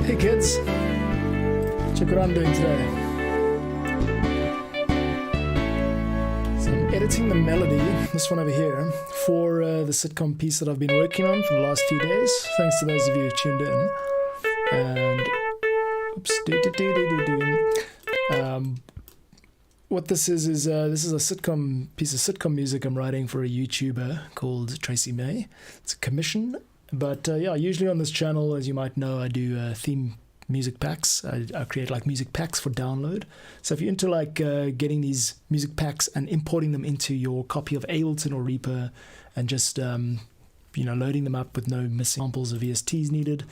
Hey kids, check what I'm doing today. So I'm editing the melody, this one over here, for the sitcom piece that I've been working on for the last few days. Thanks to those of you who tuned in. And oops, what this is this is a sitcom piece of sitcom music I'm writing for a YouTuber called Tracy May. It's a commission. But yeah, usually on this channel, as you might know, I do theme music packs. I create like music packs for download. So if you're into like getting these music packs and importing them into your copy of Ableton or Reaper and just loading them up with no missing samples or VSTs needed,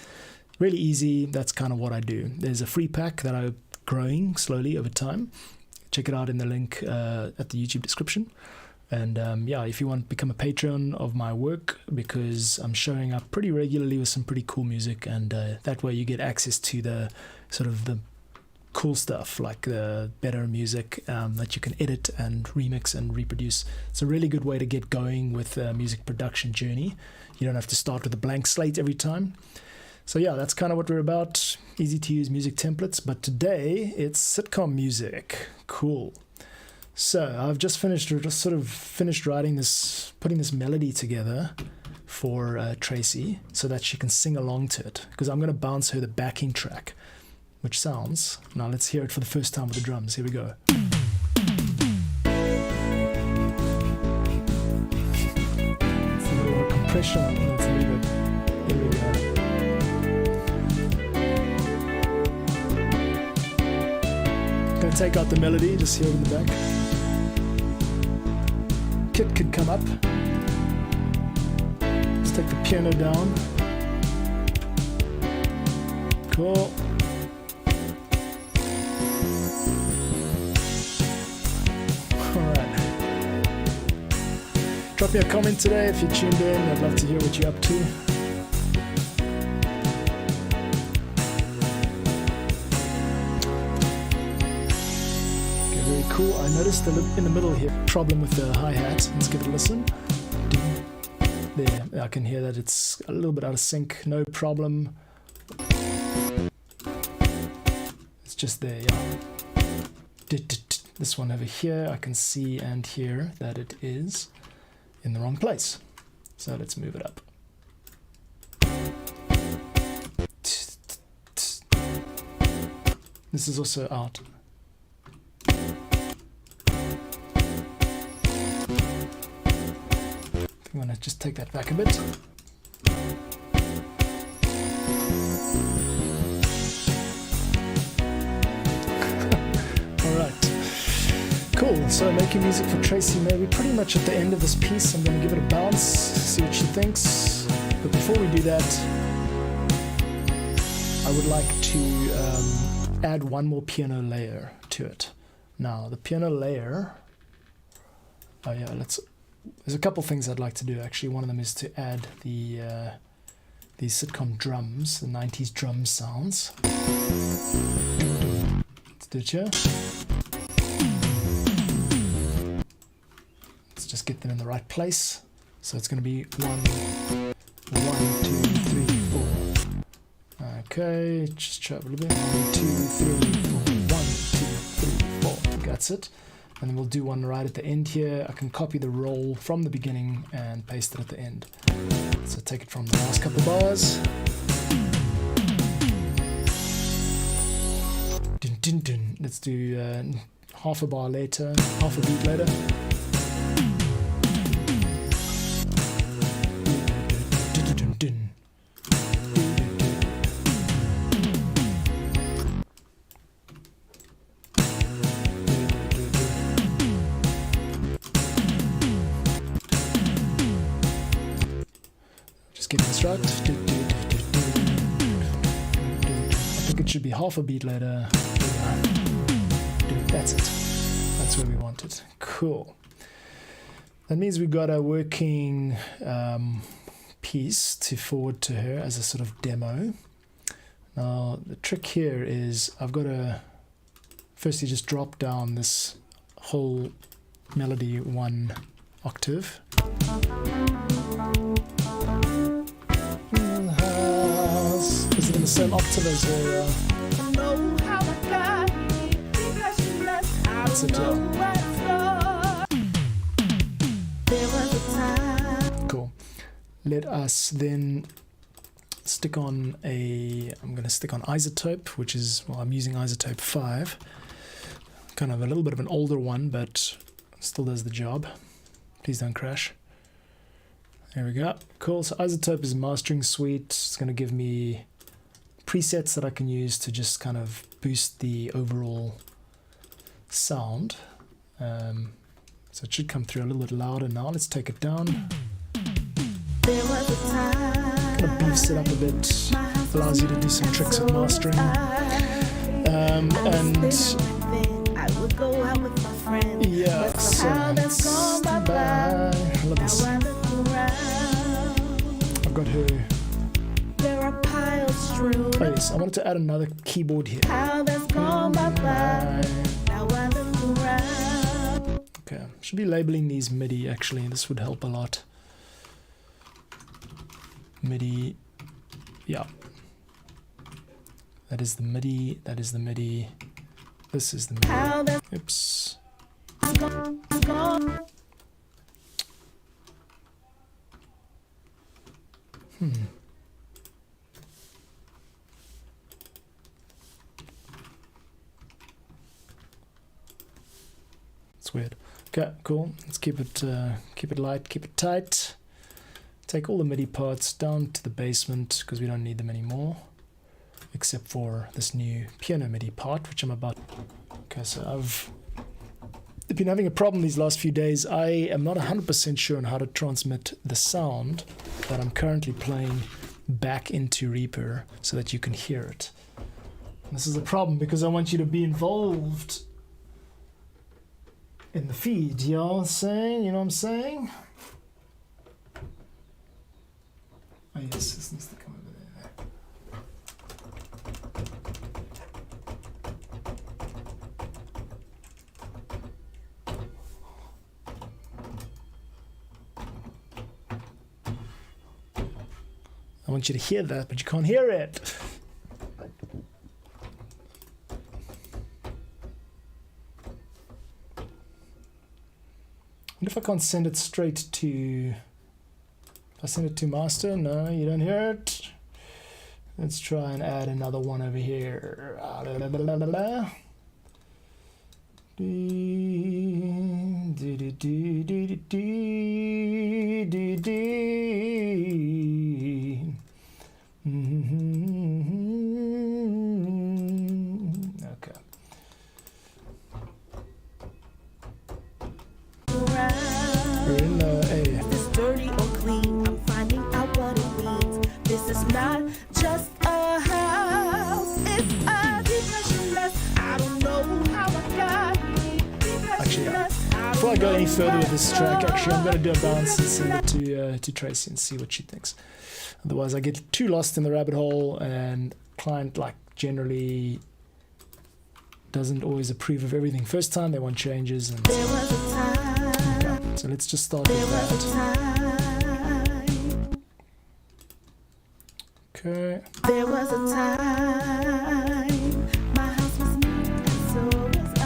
really easy. That's kind of what I do. There's a free pack that I'm growing slowly over time. Check it out in the link at the YouTube description. And yeah, if you want to become a patron of my work, because I'm showing up pretty regularly with some pretty cool music, and that way you get access to the sort of the cool stuff, like the better music that you can edit and remix and reproduce. It's a really good way to get going with the music production journey. You don't have to start with a blank slate every time. So yeah, that's kind of what we're about. Easy to use music templates, but today it's sitcom music. Cool. So I've just finished writing this, putting this melody together for Tracy so that she can sing along to it, because I'm going to bounce her the backing track, which sounds, now let's hear it for the first time with the drums. Here we go. It's a little compression on it. Let's leave it. Here we go. Going to take out the melody, just hear it in the back. Kit could come up. Let's take the piano down. Cool. Alright. Drop me a comment today if you're tuned in. I'd love to hear what you're up to. Cool. I noticed in the middle here problem with the hi-hat. Let's give it a listen. There, I can hear that it's a little bit out of sync. No problem. It's just there, yeah. This one over here, I can see and hear that it is in the wrong place. So let's move it up. This is also out. I'm going to just take that back a bit. Alright. Cool. So making music for Tracy May. We're pretty much at the end of this piece. I'm going to give it a bounce, see what she thinks. But before we do that, I would like to add one more piano layer to it. Now, the piano layer... Oh yeah, there's a couple things I'd like to do actually. One of them is to add these sitcom drums, the 90s drum sounds. Let's do it here. Let's just get them in the right place. So it's going to be 1, 2, 3, 4. Okay, just try a little bit. 1, 2, 3, 4. 1, 2, 3, 4. That's it. And then we'll do one right at the end here. I can copy the roll from the beginning and paste it at the end. So take it from the last couple bars. Dun, dun, dun. Let's do half a bar later, half a beat later. Dun, dun, dun. Get this right. I think it should be half a beat later. That's it. That's where we want it. Cool. That means we've got a working piece to forward to her as a sort of demo. Now the trick here is I've got to firstly just drop down this whole melody 1 octave. Is it in the same octave as her. That's it, Cool. Let us then stick on I'm going to stick on isotope, which is, well, I'm using isotope 5. Kind of a little bit of an older one, but still does the job. Please don't crash. There we go. Cool. So isotope is a mastering suite. It's going to give me presets that I can use to just kind of boost the overall sound. So it should come through a little bit louder now. Let's take it down. Kind of beefs it up a bit. Allows you to do some tricks with mastering. Yeah, so let's I love this. I've got her. Oh yes, I wanted to add another keyboard here. Okay, should be labeling these MIDI actually. This would help a lot. MIDI, yeah. That is the MIDI. That is the MIDI. This is the MIDI. Oops. It's weird. Okay, cool. Let's keep it light, keep it tight. Take all the MIDI parts down to the basement because we don't need them anymore, except for this new piano MIDI part, which I'm about. Okay, so I've been having a problem these last few days. I am not 100% sure on how to transmit the sound that I'm currently playing back into Reaper so that you can hear it. And this is a problem because I want you to be involved in the feed. You know what I'm saying? You know what I'm saying? Oh yes, this needs to come over there. I want you to hear that, but you can't hear it. What if I can't send it straight to... If I send it to master, no, you don't hear it. Let's try and add another one over here. Okay. We're in This dirty or clean, I'm finding out what it means. This is not just a house, it's a depression. I don't know how I got Actually, before I go any further with this track, actually I'm going to do a bounce and send it to Tracy and see what she thinks. Otherwise I get too lost in the rabbit hole, and client like generally doesn't always approve of everything first time. They want changes. And there was a time. So let's just start with that. Okay. There was a time my house was neat and so was I.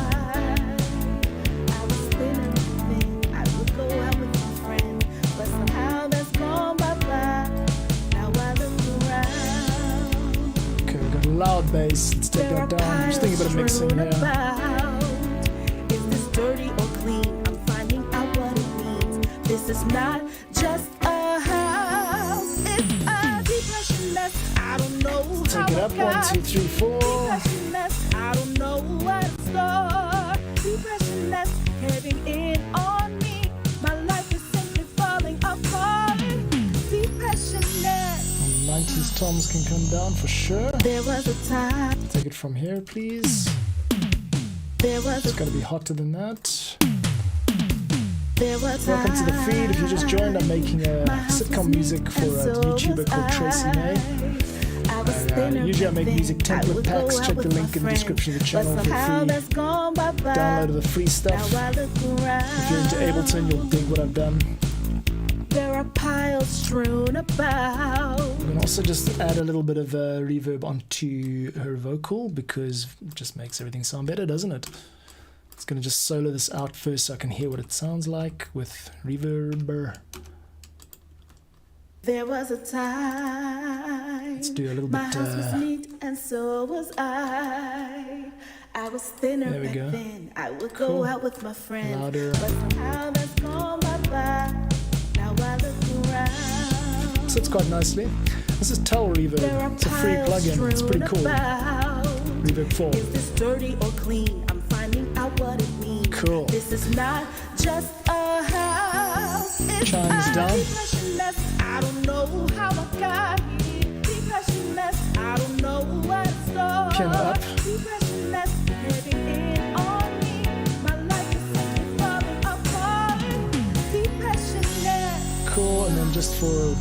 I was thin and thin. I would go out with my friend, but somehow that's gone bye-bye. Now I look around. Okay, we've got a loud bass. Let's take that down. I'm just thinking about a mixing here. Is this dirty or clean? I'm finding out what it means. This is not just a house, it's a depression mess. I don't know Take it up. 1, 2, 3, 4. Depression mess. I don't know where to start. Depression mess heaving in on me. My life is simply falling apart. Depression mess. 90s toms can come down for sure. There was a time. Take it from here, please. There was It's got to be hotter than that. There was Welcome to the feed. If you just joined, I'm making a sitcom music for a YouTuber called Tracy May. Usually I make music template packs. Check the link in the description of the channel for free download of the free stuff. If you're into Ableton, you'll dig what I've done. There are piles strewn about. I'm going to Also just add a little bit of reverb onto her vocal because it just makes everything sound better, doesn't it? It's going to just solo this out first so I can hear what it sounds like with reverb. There was a time. Let's do a little my bit. house was neat and so was I. I was thinner There we back go. then. I would Cool. go out with my friends. Louder. But somehow that's gone bye-bye. Now I look around. Sits quite nicely. This is Tell There are Reverb. It's a free piles plugin. It's pretty strewn cool. about. Reverb 4. Is this dirty or clean? I'm finding out what it means. Cool. This is not just a house. It's Chimes a down. depression mess. I don't know how I got here. Depression mess. I don't know what it started. Piano up. Depression mess. Heaving in on me. My life is simply falling apart. Depression mess. Cool. And then just for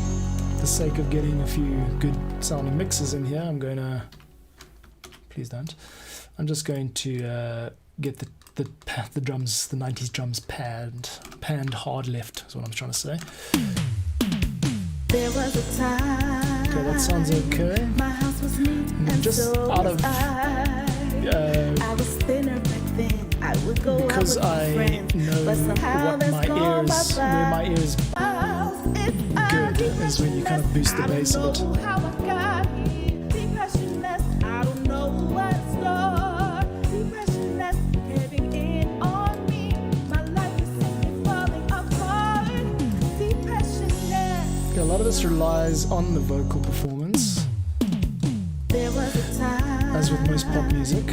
the sake of getting a few good sounding mixes in here, I'm going to... Please don't. I'm just going to get the drums, the 90s drums panned hard left is what I'm trying to say. There was a time. Okay, that sounds okay. My house was neat and just so out was of, I was thinner back then. I would go because out with my I friends, know but somehow what that's my gone ears, bye-bye. where my ears good is when you kind of boost the bass a bit. I don't know how I got here. Depression mess. I don't know what it started. Depression mess. Heaving in on me. My life is simply falling apart. Depression mess. Okay, a lot of this relies on the vocal performance, There was a time. as with most pop music.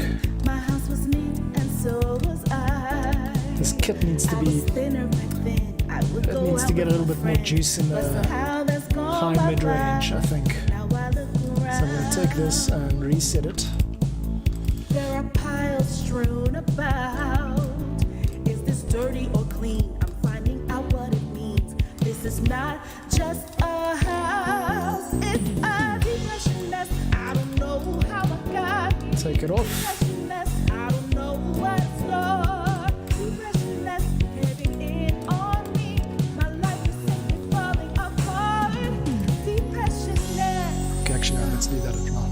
My house was neat and so was I. This kit needs to I be, was thinner back then. I would it go needs out to get a with little my bit more friends, juice in but the somehow that's gone high mid range, bye-bye. I think. Now I look around. So I'm going to take this and reset it. There are piles strewn about. Is this dirty or clean? I'm finding out what it means. This is not just a house. It's a depression mess. I don't know how I got here. Take it off. Depression mess. I don't know what it started. Depression mess. Heaving in on me. My life is simply falling apart. Depression mess. Okay, actually, no, let's leave that at now.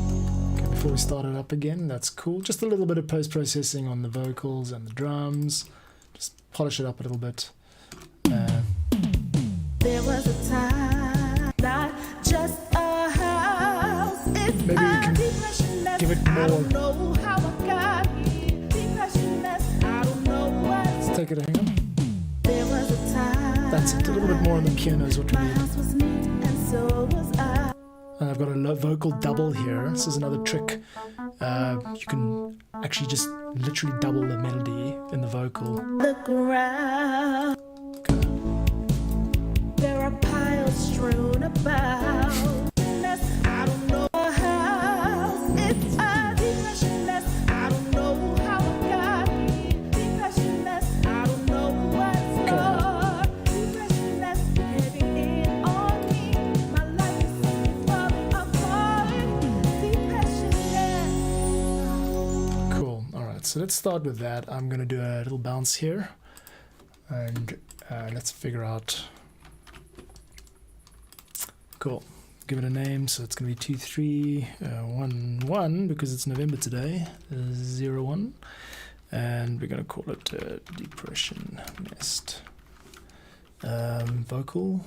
Okay, before we start it up again, that's cool. Just a little bit of post-processing on the vocals and the drums. Just polish it up a little bit. There was a time, not just a house. It's Maybe we a can depression mess. give it I don't more. know how I got here. Depression mess. I don't know what. Let's take it, hang on. There was a time. That's it, a little bit more on the piano is what we My need. house was neat and so was I. And I've got a low vocal double here. This is another trick. You can actually just literally double the melody in the vocal. Look around. There are piles strewn about. Mess. I don't know how. It's a depression mess. I don't know how I got here. Depression mess. I don't know what it started. Depression mess. Heaving in on me. My life is simply falling apart. Depression mess. Cool. All right, so let's start with that. I'm going to do a little bounce here. And let's figure out... Cool. Give it a name. So it's going to be 2311 because it's November today. 01. And we're going to call it Depression Nest. Vocal.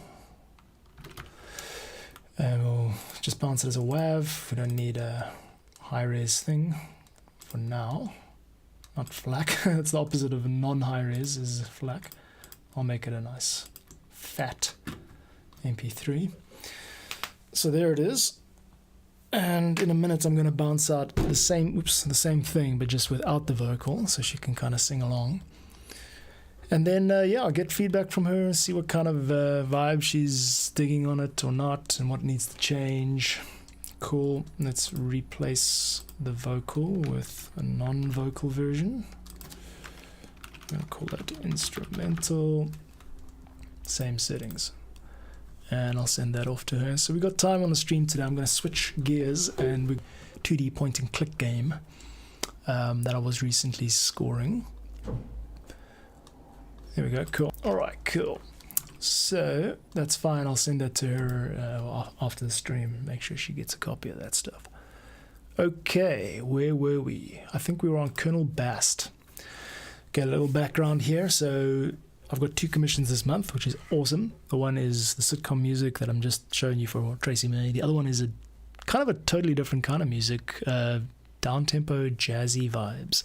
And we'll just bounce it as a WAV. We don't need a high-res thing for now. Not FLAC. That's the opposite of a non-high-res is FLAC. I'll make it a nice fat MP3. So there it is. And in a minute I'm going to bounce out the same thing, but just without the vocal, so she can kind of sing along. And then, I'll get feedback from her, see what kind of vibe she's digging on it or not, and what needs to change. Cool. Let's replace the vocal with a non-vocal version. I'm going to call that instrumental. Same settings. And I'll send that off to her. So we got time on the stream today. I'm going to switch gears and we 2D point and click game that I was recently scoring. There we go. Cool. All right, cool. So that's fine. I'll send that to her after the stream. Make sure she gets a copy of that stuff. Okay, where were we? I think we were on Colonel Bast. Get a little background here. So I've got 2 commissions this month, which is awesome. The one is the sitcom music that I'm just showing you for Tracy May. The other one is a kind of a totally different kind of music, down-tempo, jazzy vibes.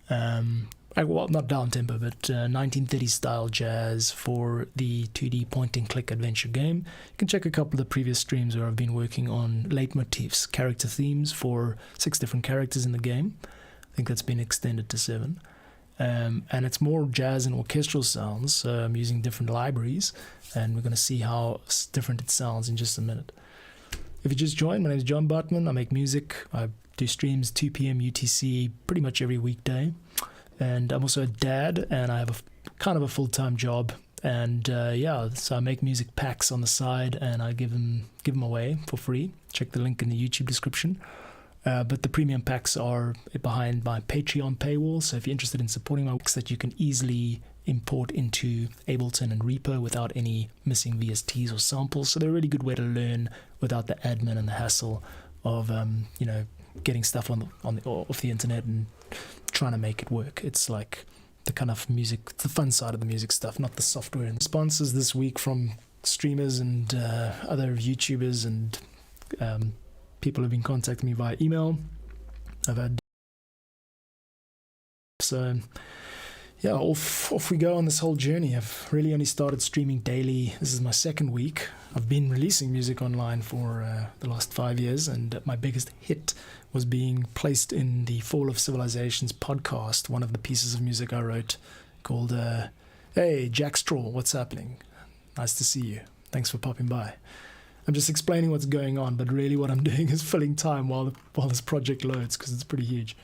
Well, not down-tempo, but 1930s style jazz for the 2D point-and-click adventure game. You can check a couple of the previous streams where I've been working on leitmotifs, character themes for 6 different characters in the game. I think that's been extended to 7. And it's more jazz and orchestral sounds, so I'm using different libraries, and we're going to see how different it sounds in just a minute. If you just joined, my name is John Bartman. I make music. I do streams 2 p.m. UTC pretty much every weekday. And I'm also a dad, and I have a kind of a full-time job. And yeah, so I make music packs on the side, and I give them away for free. Check the link in the YouTube description. But the premium packs are behind my Patreon paywall. So if you're interested in supporting my works that you can easily import into Ableton and Reaper without any missing VSTs or samples, so they're a really good way to learn without the admin and the hassle of getting stuff off the internet and trying to make it work. It's like the kind of music, the fun side of the music stuff, not the software. And sponsors this week from streamers and other YouTubers and people have been contacting me via email. I've had yeah, off we go on this whole journey. I've really only started streaming daily. This is my 2nd week. I've been releasing music online for the last 5 years, and my biggest hit was being placed in the Fall of Civilizations podcast, one of the pieces of music I wrote called Hey, Jack Straw, what's happening? Nice to see you. Thanks for popping by. I'm just explaining what's going on, but really what I'm doing is filling time while this project loads, because it's pretty huge.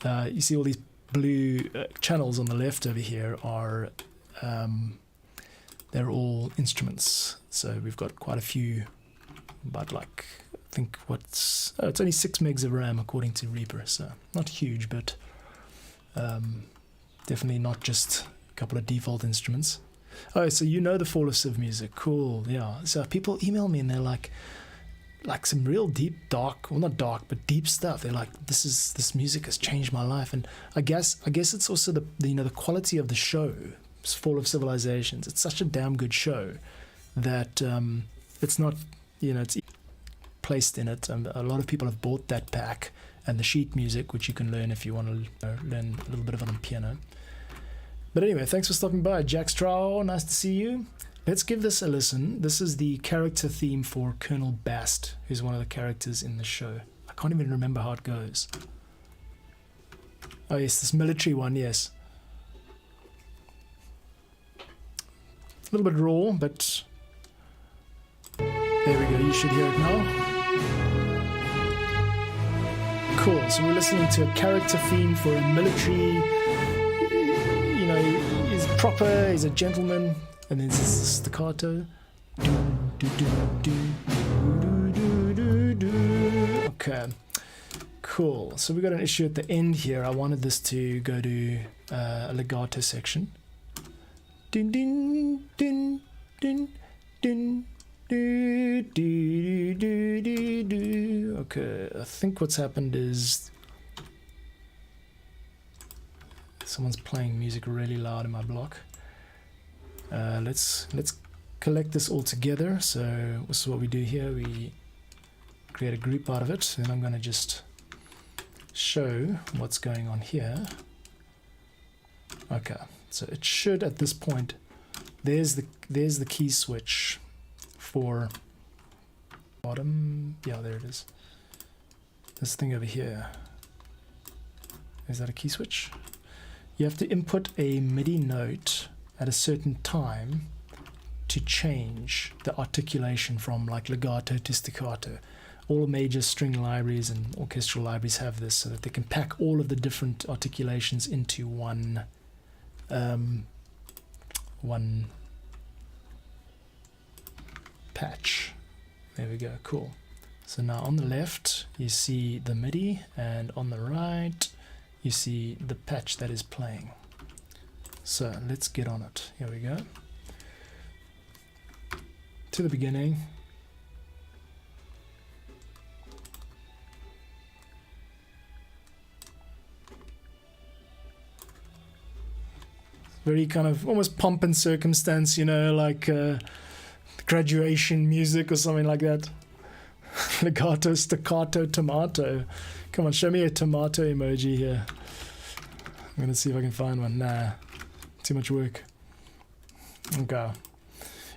You see all these blue channels on the left over here are they're all instruments. So we've got quite a few, but like I think it's only 6 megs of RAM according to Reaper, so not huge, but definitely not just a couple of default instruments. Oh, so you know the Fall of Civ music. Cool, yeah. So people email me and they're like some real deep, dark, well not dark, but deep stuff. They're like, this music has changed my life. And I guess it's also the quality of the show, Fall of Civilizations. It's such a damn good show that it's not, it's placed in it. A lot of people have bought that pack and the sheet music, which you can learn if you want to learn a little bit of it on piano. But anyway, thanks for stopping by. Jack Straw, nice to see you. Let's give this a listen. This is the character theme for Colonel Bast, who's one of the characters in the show. I can't even remember how it goes. Oh yes, this military one, yes. It's a little bit raw, but there we go, you should hear it now. Cool, so we're listening to a character theme for a military, he's proper, he's a gentleman, and then there's this staccato. Okay, cool. So we got an issue at the end here. I wanted this to go to a legato section. Din din din din din. Okay, I think what's happened is someone's playing music really loud in my block. Let's collect this all together. So this is what we do here. We create a group out of it, and I'm going to just show what's going on here. Okay, so it should at this point, there's the key switch for bottom. Yeah, there it is. This thing over here, is that a key switch? You have to input a MIDI note at a certain time to change the articulation from like legato to staccato. All major string libraries and orchestral libraries have this, so that they can pack all of the different articulations into one patch. There we go, cool. So now on the left you see the MIDI, and on the right you see the patch that is playing. So let's get on it. Here we go. to the beginning. Very kind of almost pomp and circumstance, you know, like graduation music or something like that. Legato, staccato, tomato. Come on, show me a tomato emoji here. I'm gonna see if I can find one. Nah, too much work. Okay.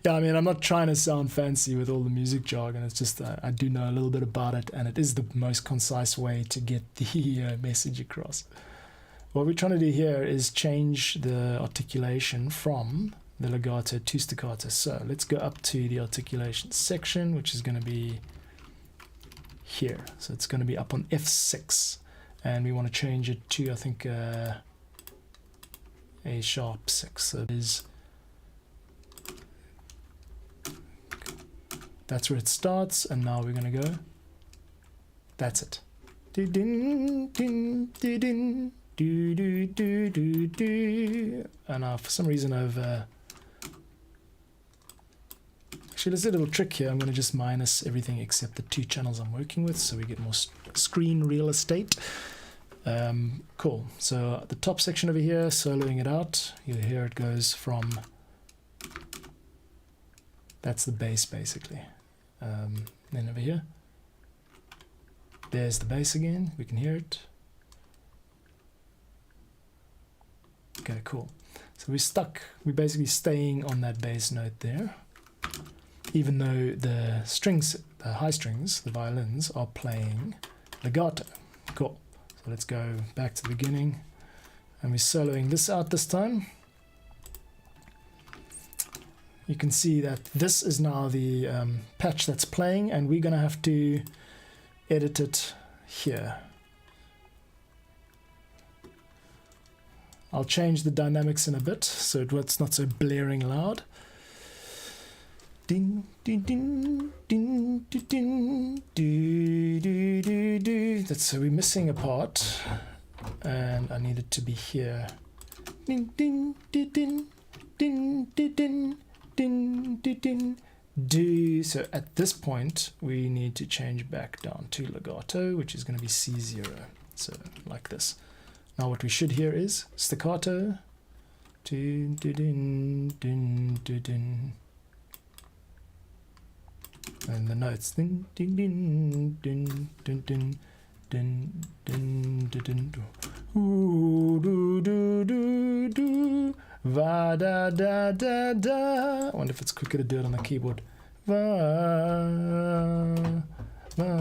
Yeah, I mean, I'm not trying to sound fancy with all the music jargon. It's just I do know a little bit about it, and it is the most concise way to get the message across. What we're trying to do here is change the articulation from the legato to staccato. So let's go up to the articulation section, which is going to be here. So it's going to be up on F6, and we want to change it to, I think, A sharp 6. So it is, that's where it starts, and now we're going to go, that's it. And now for some reason I've actually, there's a little trick here. I'm going to just minus everything except the 2 channels I'm working with, so we get more screen real estate. Cool. So at the top section over here, soloing it out, you'll hear it goes from, that's the bass basically. Then over here, there's the bass again, we can hear it. Okay, cool. So we're basically staying on that bass note there, even though the strings, the high strings, the violins, are playing legato. Cool. So let's go back to the beginning, and we're soloing this out this time. You can see that this is now the patch that's playing, and we're going to have to edit it here. I'll change the dynamics in a bit so it's not so blaring loud. Ding, ding, ding, ding, ding, ding, do, do, do, do. That's, so we're missing a part, and I need it to be here. Ding, ding, ding, ding, ding, ding, ding, ding, ding, ding. Do. So at this point we need to change back down to legato, which is going to be C0. So like this. Now what we should hear is staccato, dun, dun, dun, dun, dun, dun. And the notes, dun, dun, dun, dun, dun, dun, dun, dun, dun, dun, ooh, do, do, do, do, va, da, da, da, da. I wonder if it's quicker to do it on the keyboard. Va, va.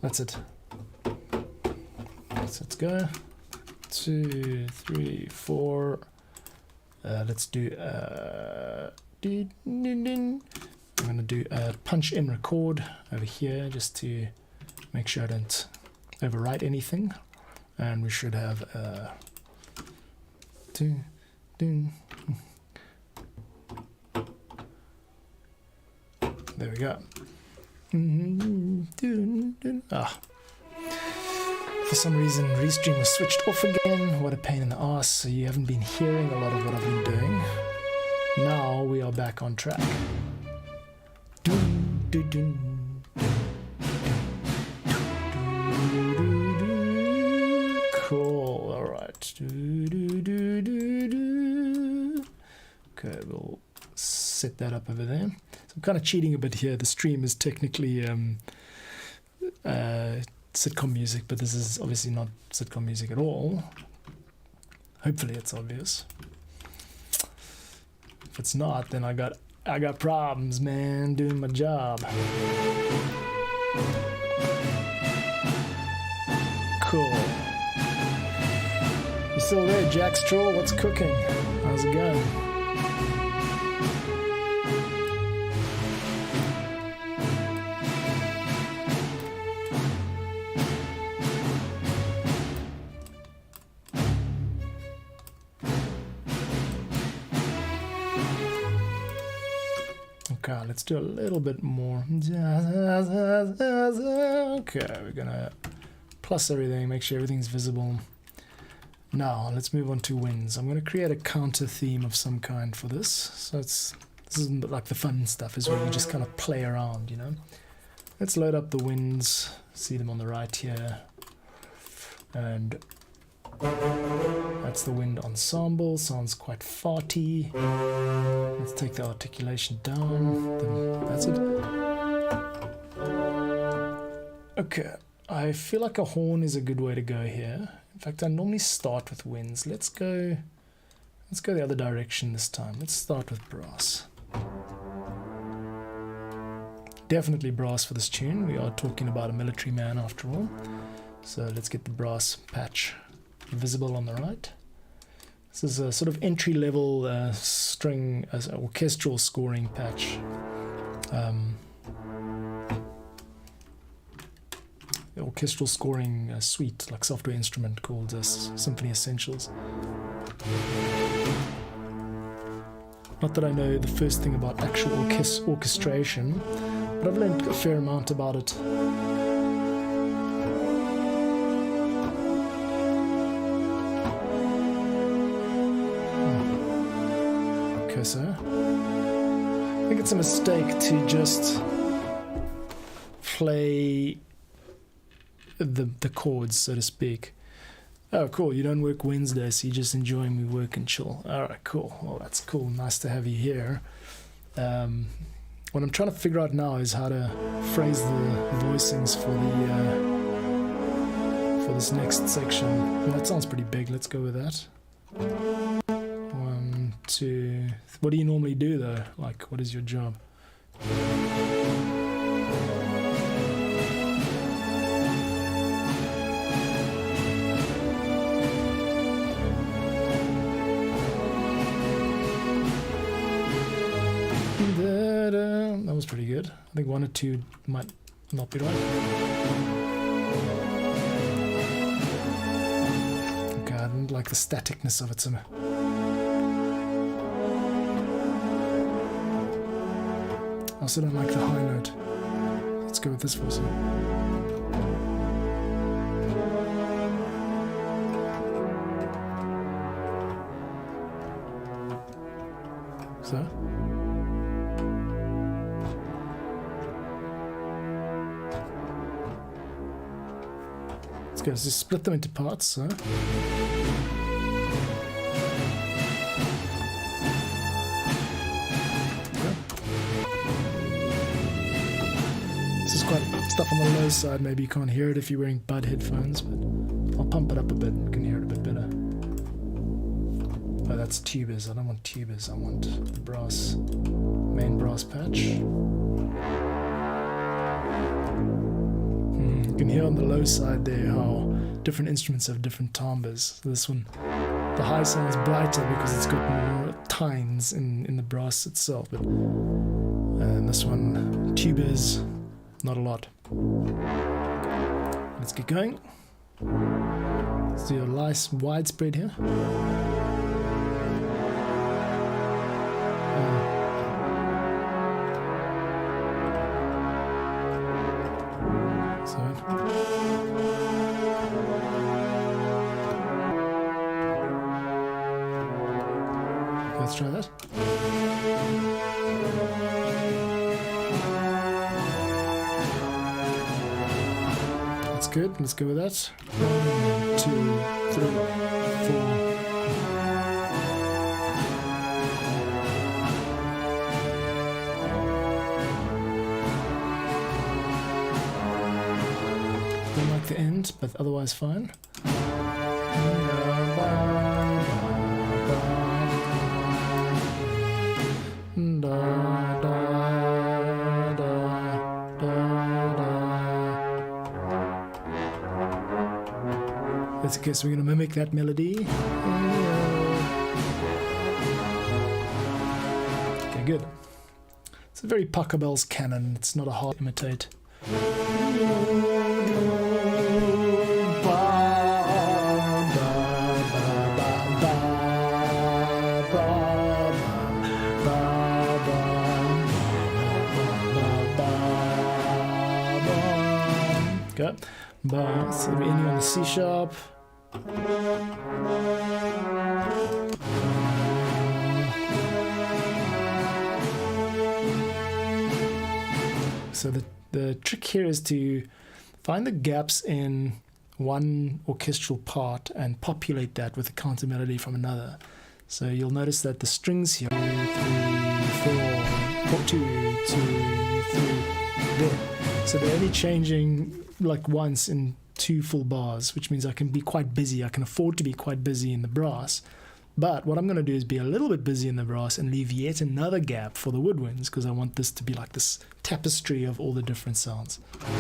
That's it. So let's go. 2, 3, 4. Let's do. I'm going to do a punch in record over here just to make sure I don't overwrite anything, and we should have. There we go. Ah. For some reason, Restream was switched off again. What a pain in the ass. So you haven't been hearing a lot of what I've been doing. Now we are back on track. Cool. All right. Okay, we'll set that up over there. So I'm kind of cheating a bit here. The stream is technically sitcom music, but this is obviously not sitcom music at all. Hopefully it's obvious. If it's not, then I got problems, man, doing my job. Cool. You still there, Jack Straw? What's cooking? How's it going? Okay, let's do a little bit more. Okay, we're gonna plus everything, make sure everything's visible. Now let's move on to winds. I'm going to create a counter theme of some kind for this. So this isn't like the fun stuff, is where you just kind of play around, you know. Let's load up the winds. See them on the right here, and that's the wind ensemble. Sounds quite farty. Let's take the articulation down. That's it. Okay, I feel like a horn is a good way to go here. In fact, I normally start with winds. Let's go the other direction this time. Let's start with brass. Definitely brass for this tune. We are talking about a military man after all. So let's get the brass patch visible on the right. This is a sort of entry-level string, orchestral scoring patch. Orchestral scoring suite, like software instrument called Symphony Essentials. Not that I know the first thing about actual orchestration, but I've learned a fair amount about it. Okay, so I think it's a mistake to just play the chords, so to speak. Oh, cool, you don't work Wednesday, so you just enjoy me work and chill. Alright, cool. Well, that's cool. Nice to have you here. What I'm trying to figure out now is how to phrase the voicings for this next section. And that sounds pretty big. Let's go with that. 1, 2. What do you normally do though? Like, what is your job? That was pretty good. I think 1 or 2 might not be right. Okay, I didn't like the staticness of it, so I also don't like the high note. Let's go with this for a second. So. Let's go, let's just split them into parts, so. This is quite stuff on the low side, maybe you can't hear it if you're wearing bud headphones, but I'll pump it up a bit, you can hear it a bit better. Oh, that's tubers, I don't want tubers, I want the brass, main brass patch. You can hear on the low side there how different instruments have different timbres. This one, the high sounds brighter because it's got more tines in the brass itself, but this one, tubers, not a lot. Let's get going. Let's do a nice widespread here. Let's try that. That's good. Let's go with that. 1, 2, 3, 4. Don't like the end, but otherwise fine. That's okay, so we're going to mimic that melody. Okay, good. It's a very Pachelbel's canon. It's not a hard to imitate. Okay. So we're ending on the C sharp. So the trick here is to find the gaps in one orchestral part and populate that with a counter melody from another. So you'll notice that the strings here, 2, 3, 4, 2, 2, 3, there. So they're only changing like once in 2 full bars, which means I can be quite busy. I can afford to be quite busy in the brass. But what I'm going to do is be a little bit busy in the brass and leave yet another gap for the woodwinds, because I want this to be like this tapestry of all the different sounds. No,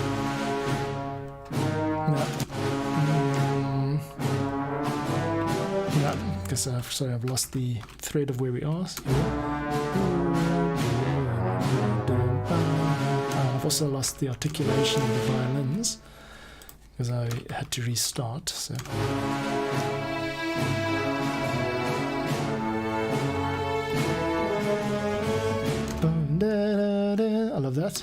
because I've lost the thread of where we are. I've also lost the articulation of the violins because I had to restart. So. I love that.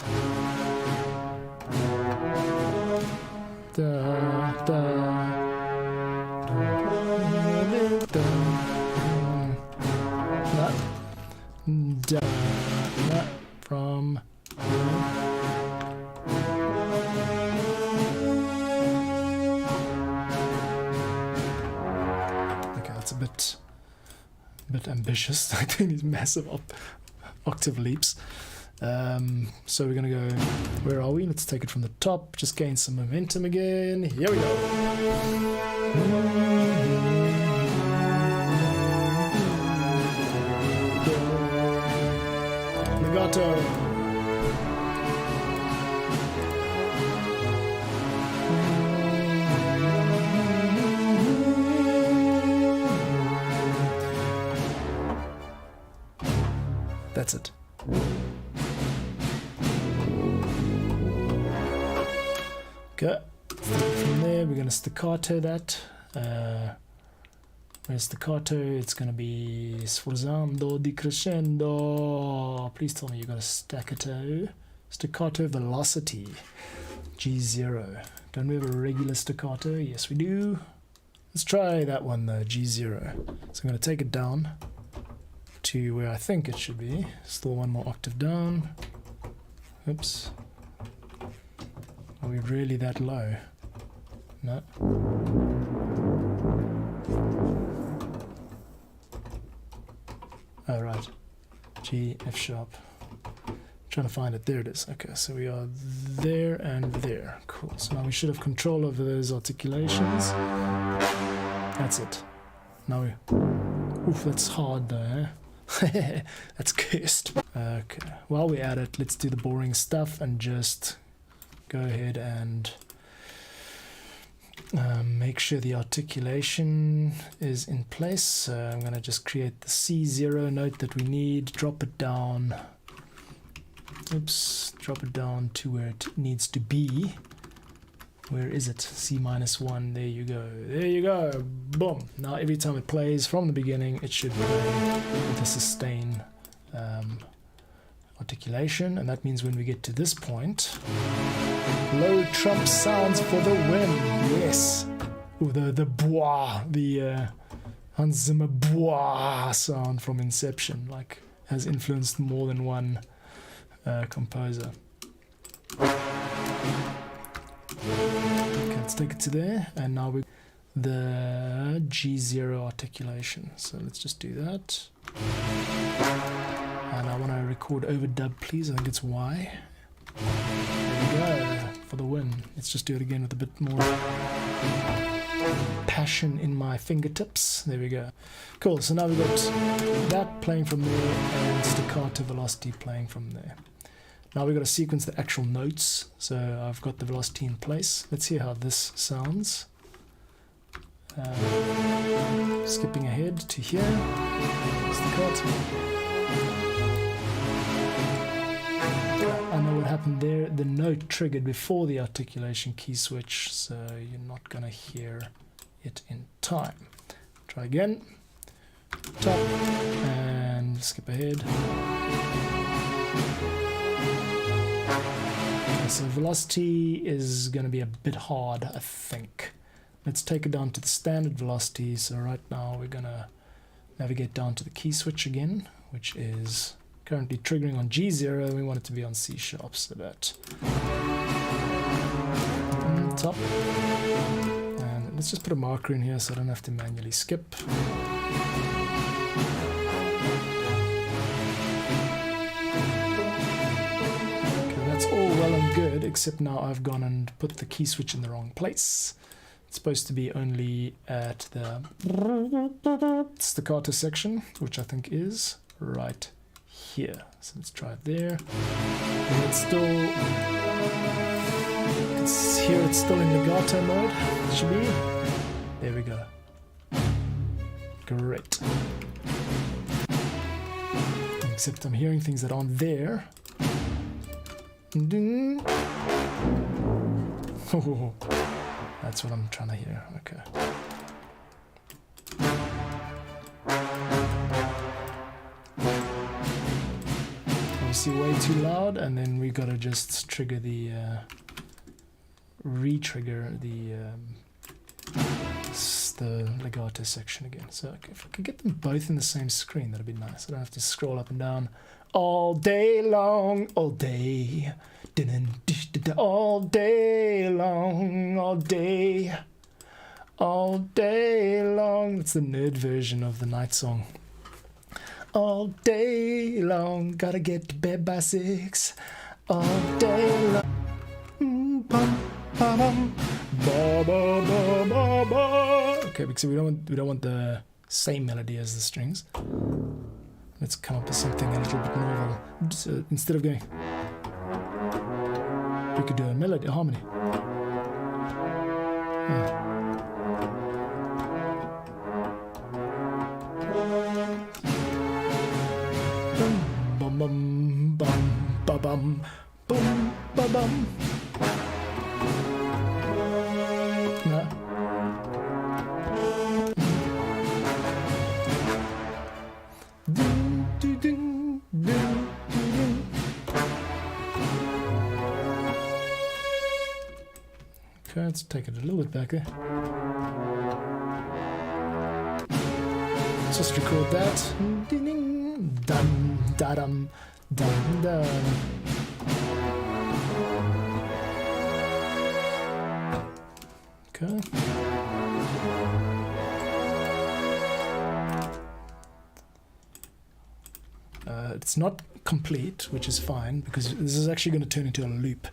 From okay, that's a bit ambitious. I think these massive octave leaps. So we're gonna go, where are we? Let's take it from the top, just gain some momentum again. Here we go. Legato. That's it. Okay, from there we're going to staccato that. Where's staccato? It's going to be sforzando di crescendo. Please tell me you got a staccato velocity, G0. Don't we have a regular staccato? Yes we do. Let's try that one though, G0. So I'm going to take it down to where I think it should be. Still one more octave down. Oops. Are we really that low? No. Oh, right. G, F sharp. Trying to find it. There it is. Okay, so we are there and there. Cool. So now we should have control over those articulations. That's it. Now we... Oof, that's hard though, eh? That's cursed. Okay. While we're at it, let's do the boring stuff and just go ahead and make sure the articulation is in place. So I'm going to just create the C0 note that we need, drop it down. Oops, drop it down to where it needs to be. Where is it? C-1. There you go. There you go. Boom. Now every time it plays from the beginning, it should play with a sustain articulation, and that means when we get to this point, low trump sounds for the win. Yes. Ooh, the bois, the Hans Zimmer bois sound from Inception, like has influenced more than one composer. Okay, let's take it to there, and now we the G0 articulation. So let's just do that. And I want to record overdub, please. I think it's Y. There we go, for the win. Let's just do it again with a bit more passion in my fingertips. There we go. Cool, so now we've got that playing from there and staccato velocity playing from there. Now we've got to sequence the actual notes. So I've got the velocity in place. Let's see how this sounds. Skipping ahead to here. Staccato. I know what happened there. The note triggered before the articulation key switch, so you're not going to hear it in time. Try again. Top and skip ahead. Okay, so velocity is going to be a bit hard, I think. let's take it down to the standard velocity. So right now we're gonna navigate down to the key switch again, which is currently triggering on G0, and we want it to be on C#, so that top. And let's just put a marker in here so I don't have to manually skip. That's all well and good, except now I've gone and put the key switch in the wrong place. It's supposed to be only at the staccato section, which I think is right here. So let's try it there. And it's still, here it's still in legato mode. It should be. There we go. Great. Except I'm hearing things that aren't there. Ding. Oh, that's what I'm trying to hear. Okay. Obviously way too loud, and then we gotta just trigger the re-trigger the legato section again. So okay, if I could get them both in the same screen, that'd be nice. I don't have to scroll up and down all day long, all day, all day long, all day, all day long. That's the nerd version of the night song. All day long, gotta get to bed by 6. All day long. Bum, ba, bum, ba, ba, ba, ba, ba. Okay, because we don't want the same melody as the strings. Let's come up with something a little bit novel. So instead of going, we could do a melody, a harmony. Bum bum bum ba bum bum ba bum. No. Okay, let's take it a little bit back there. Let's just record that. Dum da dum dum dum. Okay. It's not complete, which is fine, because this is actually going to turn into a loop.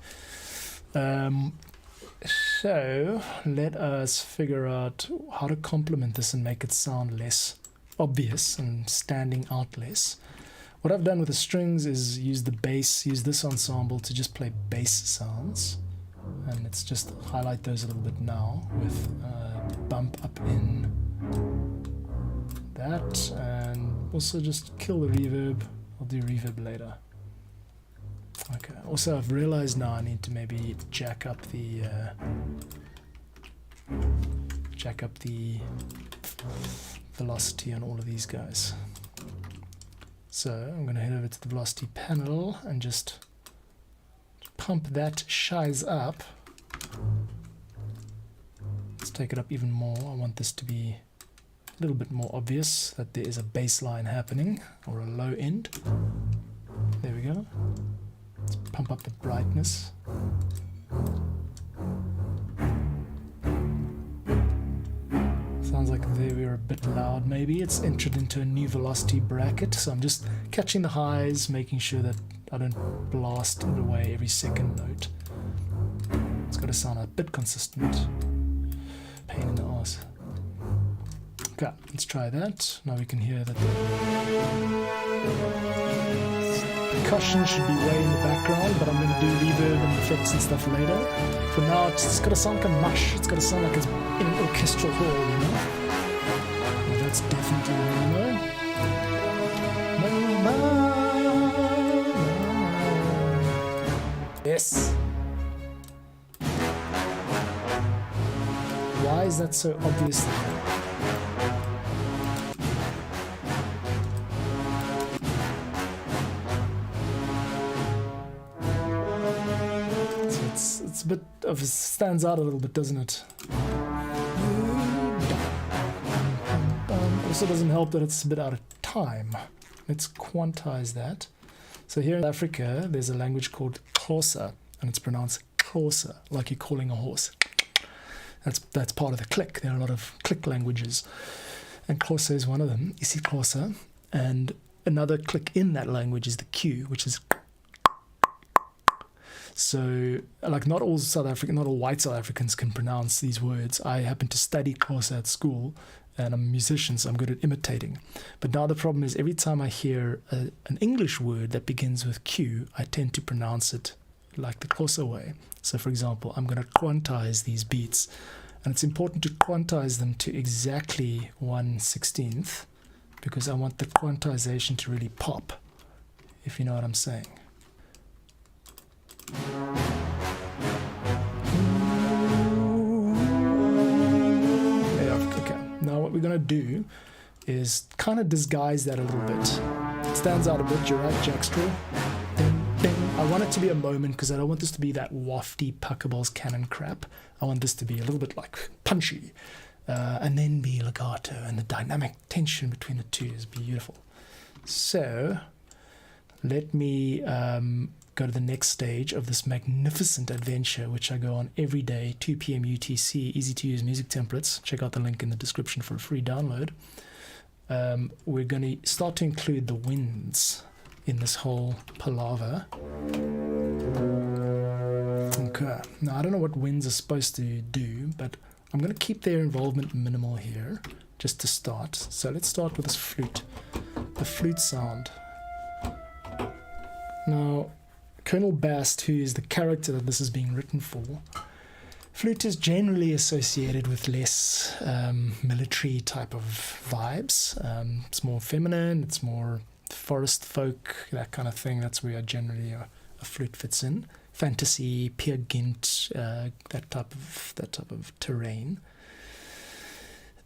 So let us figure out how to complement this and make it sound less obvious and standing out less. What I've done with the strings is use the bass, use this ensemble to just play bass sounds. And let's just highlight those a little bit now with bump up in that, and also just kill the reverb. I'll do reverb later. Okay, also I've realized now I need to maybe jack up the velocity on all of these guys. So I'm going to head over to the velocity panel and just pump that shiz up. Let's take it up even more. I want this to be a little bit more obvious that there is a bass line happening, or a low end. There we go. Let's pump up the brightness. Sounds like they were a bit loud maybe. It's entered into a new velocity bracket, so I'm just catching the highs, making sure that I don't blast it away every second note. It's got to sound a bit consistent. Pain in the arse. Okay, let's try that. Now we can hear that the percussion should be way in the background, but I'm going to do reverb and effects and stuff later. For now, it's got to sound like a mush. It's got to sound like it's in an orchestral hall, you know? Well, that's definitely a no. Yes. Why is that so obvious? It's a bit of stands out a little bit, doesn't it? also doesn't help that it's a bit out of time. Let's quantize that. So here in Africa, there's a language called Xhosa, and it's pronounced Xhosa, like you're calling a horse. That's part of the click. There are a lot of click languages, and Xhosa is one of them. isiXhosa, and another click in that language is the Q, which is. So, like, not all white South Africans can pronounce these words. I happen to study Xhosa at school, and I'm a musician, so I'm good at imitating. But now the problem is every time I hear an English word that begins with Q, I tend to pronounce it like the Xhosa way. So, for example, I'm going to quantize these beats, and it's important to quantize them to exactly 1/16th, because I want the quantization to really pop, if you know what I'm saying. Okay, now what we're going to do is kind of disguise that a little bit. It stands out a bit, you're right, Jackstraw. Ding, ding. I want it to be a moment because I don't want this to be that wafty Puckaballs cannon crap. I want this to be a little bit like punchy, and then be legato, and the dynamic tension between the two is beautiful. So let me go to the next stage of this magnificent adventure, which I go on every day, 2 p.m. UTC, easy to use music templates. Check out the link in the description for a free download. We're going to start to include the winds in this whole palaver. Okay, now I don't know what winds are supposed to do, but I'm going to keep their involvement minimal here, just to start. So let's start with this flute, the flute sound. Now, Colonel Bast, who is the character that this is being written for, flute is generally associated with less military type of vibes. It's more feminine, it's more forest folk, that kind of thing. That's where generally a flute fits in. Fantasy, Peer Gynt, that type of terrain.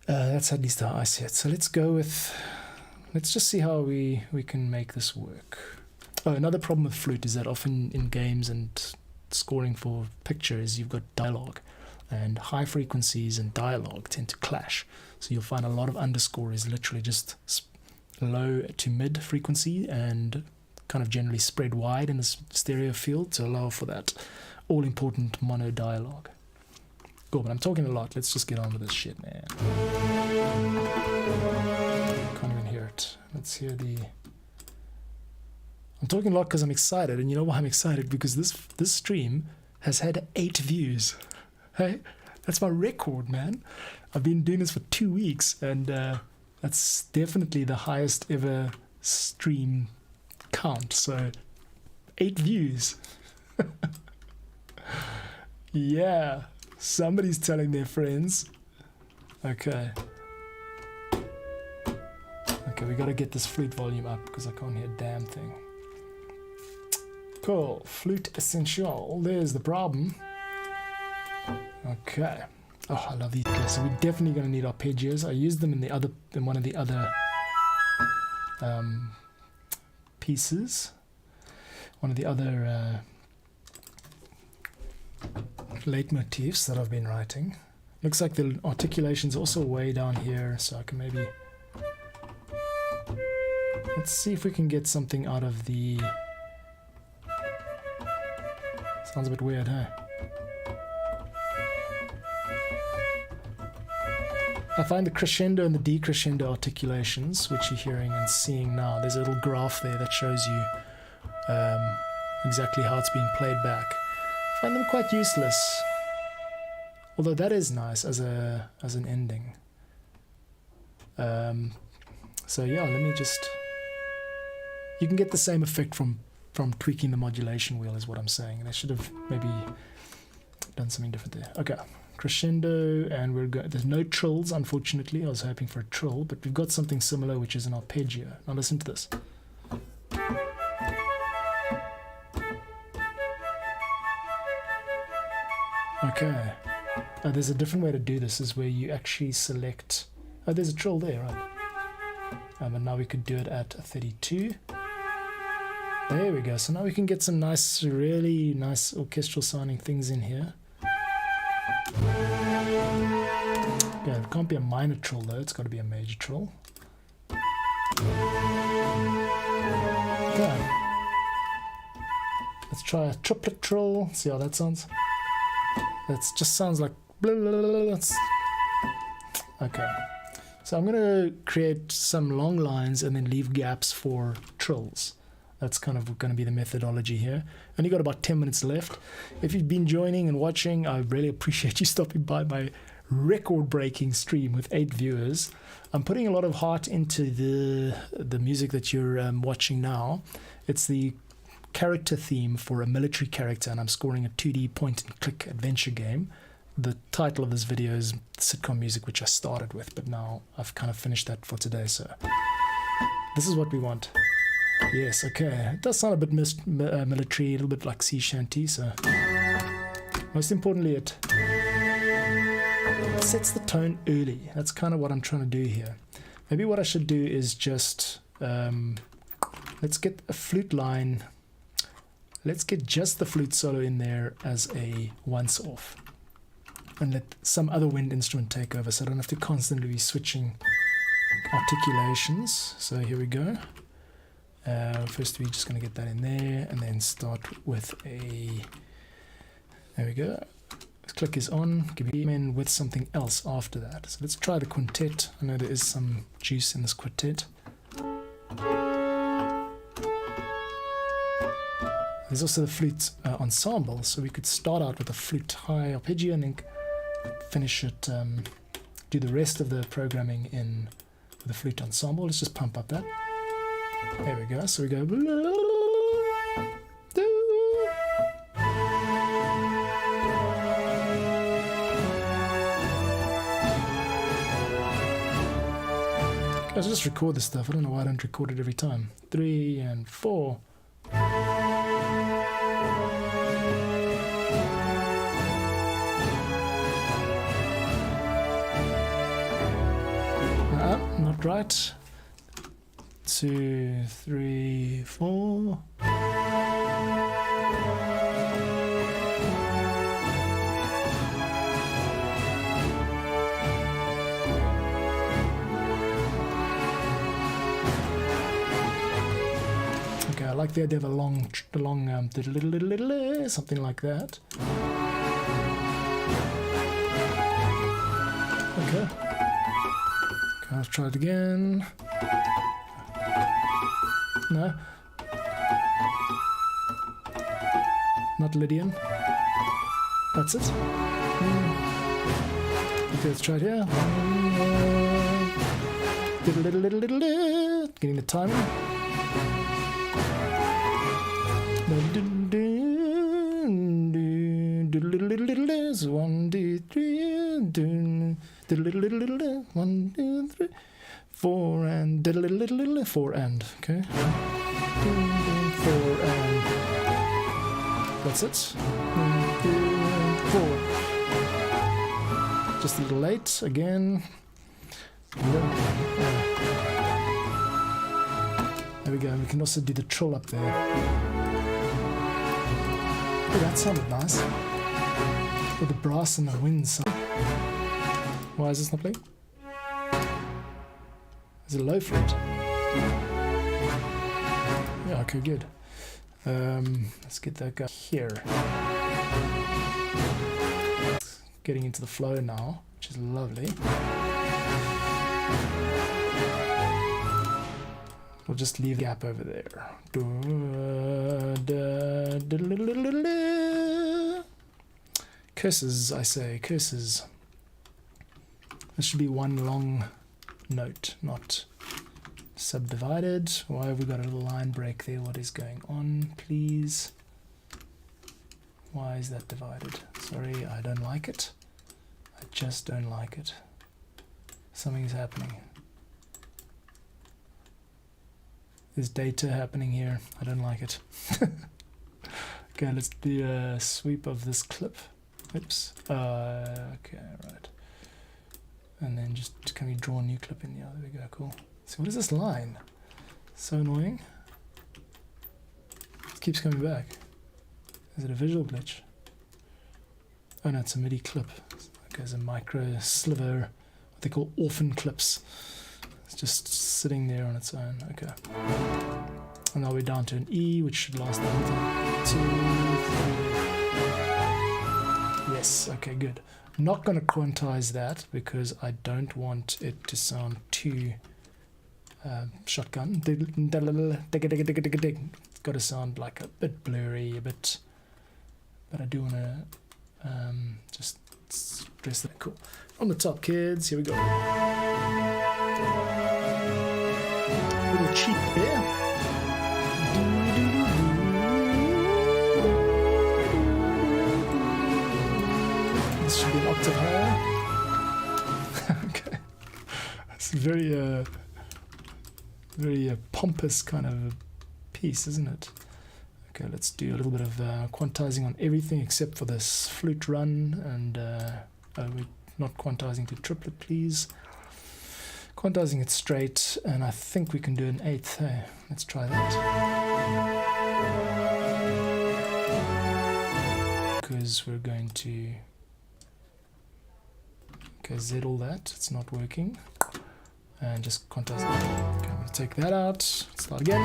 That's at least how I see it. So let's just see how we can make this work. Oh, another problem with flute is that often in games and scoring for pictures, you've got dialogue, and high frequencies and dialogue tend to clash. So you'll find a lot of underscore is literally just low to mid frequency and kind of generally spread wide in the stereo field to allow for that all-important mono dialogue. Cool, but I'm talking a lot. Let's just get on with this shit, man. Can't even hear it. Let's hear the... I'm talking a lot because I'm excited, and you know why I'm excited? Because this stream has had 8 views. Hey, that's my record, man. I've been doing this for 2 weeks, and that's definitely the highest ever stream count. So 8 views. Yeah, somebody's telling their friends. Okay, we gotta get this flute volume up because I can't hear a damn thing. Cool, flute essential. There's the problem. Okay. Oh, I love these guys. So we're definitely going to need arpeggios. I used them in one of the other pieces. One of the other leitmotifs that I've been writing. Looks like the articulation's also way down here, so I can maybe... Let's see if we can get something out of the... Sounds a bit weird, huh? I find the crescendo and the decrescendo articulations, which you're hearing and seeing now, there's a little graph there that shows you exactly how it's being played back. I find them quite useless. Although that is nice as an ending. So yeah, let me just... You can get the same effect from tweaking the modulation wheel is what I'm saying. They should have maybe done something different there. Okay, crescendo, and there's no trills, unfortunately. I was hoping for a trill, but we've got something similar, which is an arpeggio. Now listen to this. Okay. There's a different way to do this, is where you actually select... Oh, there's a trill there, right? And now we could do it at 32. There we go. So now we can get some nice, really nice orchestral sounding things in here. Yeah, it can't be a minor trill though. It's got to be a major trill. Let's try a triplet trill. See how that sounds. That just sounds like blah, blah, blah, blah. Okay. So I'm going to create some long lines and then leave gaps for trills. That's kind of going to be the methodology here. Only got about 10 minutes left. If you've been joining and watching, I really appreciate you stopping by my record-breaking stream with 8 viewers. I'm putting a lot of heart into the music that you're watching now. It's the character theme for a military character, and I'm scoring a 2D point-and-click adventure game. The title of this video is sitcom music, which I started with, but now I've kind of finished that for today. So this is what we want. Yes, okay. It does sound a bit military, a little bit like sea shanty. So most importantly, it sets the tone early. That's kind of what I'm trying to do here. Maybe what I should do is just let's get a flute line. Let's get just the flute solo in there as a once-off, and let some other wind instrument take over, so I don't have to constantly be switching articulations. So here we go. First we're just going to get that in there, and then start with a, there we go. Click is on, give me in with something else after that. So let's try the quintet. I know there is some juice in this quintet. There's also the flute ensemble, so we could start out with a flute high arpeggio and then finish it, do the rest of the programming in the flute ensemble. Let's just pump up that. There we go. So we go. Guys, just record this stuff. I don't know why I don't record it every time. 3 and 4. Not right. 2, 3, 4. Okay, I like the idea of a long something like that. Okay. Let's try it again. No. Not Lydian. That's it. Okay, let's try it here. Getting the timing. So 1, 2, 3. 1, 2, 3, 4 and 4 and okay. 4 and that's it. 1, 2, 4. Just a little late again. There we go. We can also do the trill up there. Oh, that sounded nice. With the brass and the winds. Why is this not playing? Is it a low flute? Yeah, okay, good. Let's get that guy here. Getting into the flow now, which is lovely. We'll just leave a gap over there. Curses, I say, curses. This should be one long note, not subdivided. Why have we got a little line break there? What is going on, please? Why is that divided? Sorry, I don't like it. I just don't like it. Something's happening. There's data happening here. I don't like it. Okay, let's do a sweep of this clip. Oops. Okay, right. And then just can we draw a new clip in? Yeah, there we go. Cool. So what is this line? So annoying. It keeps coming back. Is it a visual glitch? Oh no, it's a MIDI clip. Okay, it's a micro sliver, what they call orphan clips. It's just sitting there on its own. Okay. And now we're down to an E, which should last the whole time. 3. Yes, okay, good. I'm not going to quantize that because I don't want it to sound too shotgun. It's got to sound like a bit blurry, a bit, but I do want to just stress that. Cool. On the top, kids, here we go. Little cheap there. This should be an octave higher. Okay. It's very pompous kind of piece, isn't it? Okay, let's do a little bit of quantizing on everything except for this flute run, and we're not quantizing to triplet, please. Quantizing it straight, and I think we can do an eighth. Hey, let's try that. Because we're going to Z all that. It's not working. And just quantize that. Okay, I'm going to take that out. Start again.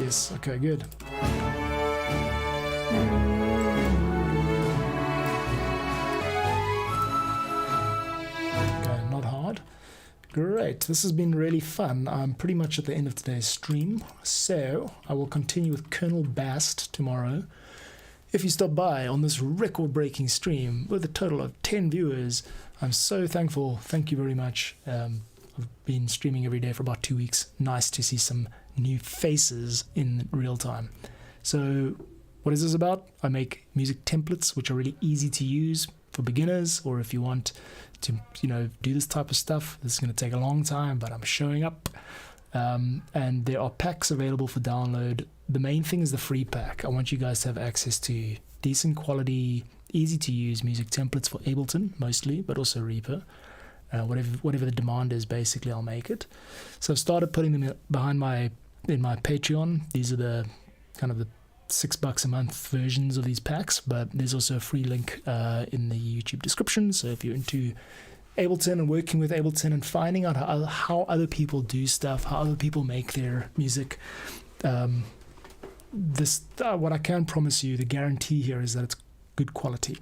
Yes, okay, good. Okay, not hard. Great, this has been really fun. I'm pretty much at the end of today's stream, so I will continue with Colonel Bast tomorrow. If you stop by on this record-breaking stream with a total of 10 viewers, I'm so thankful. Thank you very much. I've been streaming every day for about 2 weeks. Nice to see some new faces in real time. So what is this about? I make music templates which are really easy to use for beginners, or if you want to, do this type of stuff. This is going to take a long time, but I'm showing up. And there are packs available for download. The main thing is the free pack. I want you guys to have access to decent quality, easy to use music templates for Ableton mostly, but also Reaper. Whatever the demand is, basically I'll make it. So I've started putting them in my Patreon. These are the kind of the $6 a month versions of these packs, but there's also a free link in the YouTube description. So if you're into Ableton and working with Ableton and finding out how other people do stuff, how other people make their music, what I can promise you, the guarantee here is that it's good quality.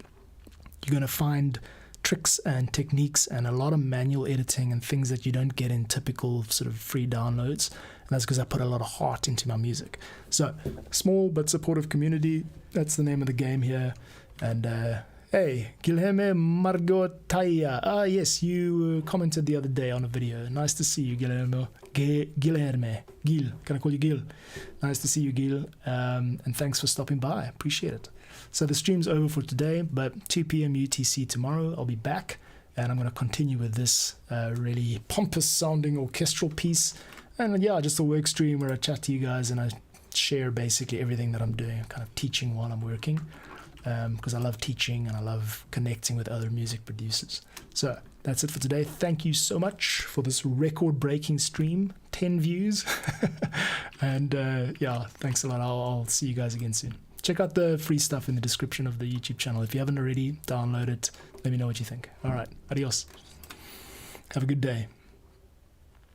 You're going to find tricks and techniques and a lot of manual editing and things that you don't get in typical sort of free downloads. And that's because I put a lot of heart into my music. So, small but supportive community, that's the name of the game here. And hey, Guilherme Margotaya. Ah, yes, you commented the other day on a video. Nice to see you, Guilherme. Guilherme. Gil. Can I call you Gil? Nice to see you, Gil. And thanks for stopping by. Appreciate it. So the stream's over for today, but 2 p.m. UTC tomorrow, I'll be back. And I'm going to continue with this really pompous sounding orchestral piece. And yeah, just a work stream where I chat to you guys and I share basically everything that I'm doing. I'm kind of teaching while I'm working. Because I love teaching and I love connecting with other music producers. So that's it for today. Thank you so much for this record-breaking stream. 10 views. And yeah, thanks a lot. I'll see you guys again soon. Check out the free stuff in the description of the YouTube channel. If you haven't already, download it. Let me know what you think. All right. Adios. Have a good day.